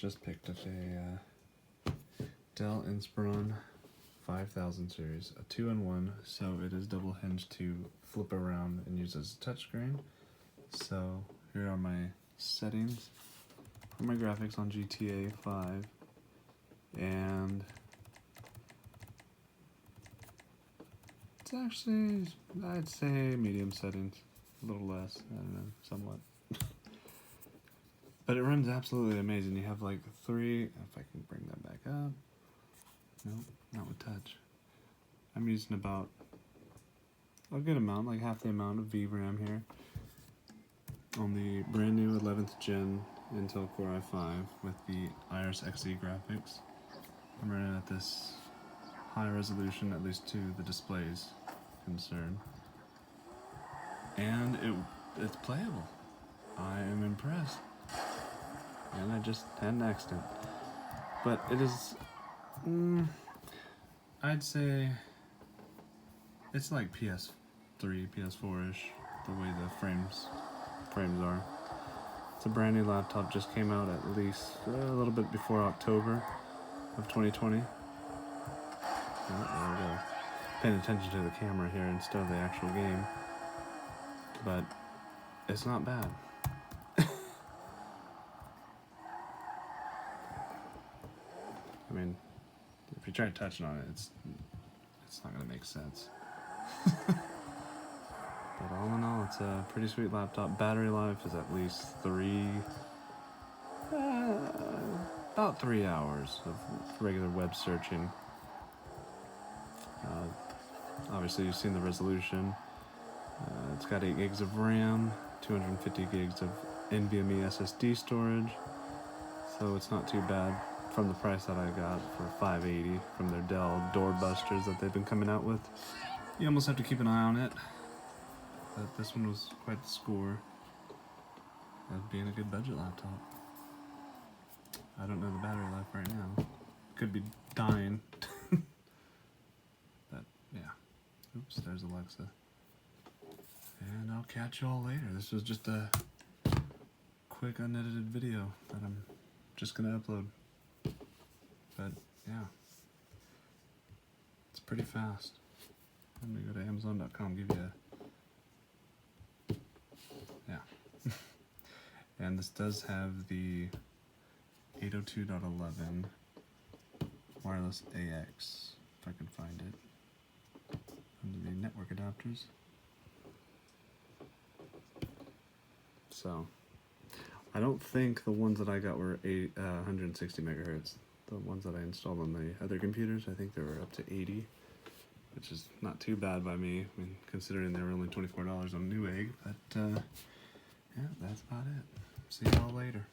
just picked up a Dell Inspiron 5000 series, a 2-in-1, so it is double hinged to flip around and use as a touchscreen. So here are my settings for my graphics on GTA 5, and it's actually, I'd say medium settings, a little less, I don't know, somewhat. But it runs absolutely amazing. You have like 3, if I can bring that back up. Nope, not with touch. I'm using about a good amount, like half the amount of VRAM here on the brand new 11th gen Intel Core i5 with the Iris Xe graphics. I'm running at this high resolution, at least to the display's concerned. And it's playable. I am impressed. And I just had an accident. But it is, I'd say it's like PS3, PS4-ish, the way the frames are. It's a brand new laptop, just came out at least a little bit before October of 2020. Oh, there we go. Paying attention to the camera here instead of the actual game. But it's not bad. I mean, if you try touching on it, it's not going to make sense. But all in all, it's a pretty sweet laptop. Battery life is at least about 3 hours of regular web searching. Obviously, you've seen the resolution. It's got 8 gigs of RAM, 250 gigs of NVMe SSD storage, so it's not too bad from the price that I got for $580 from their Dell doorbusters that they've been coming out with. You almost have to keep an eye on it, but this one was quite the score of being a good budget laptop. I don't know the battery life right now. Could be dying. But yeah. Oops, there's Alexa. And I'll catch y'all later. This was just a quick unedited video that I'm just gonna upload. But yeah, it's pretty fast. Let me go to Amazon.com, give you a, yeah. And this does have the 802.11 wireless AX, if I can find it, under the network adapters. So, I don't think the ones that I got were 160 megahertz. The ones that I installed on the other computers, I think they were up to 80, which is not too bad by me, I mean, considering they were only $24 on Newegg. But yeah, that's about it. See y'all later.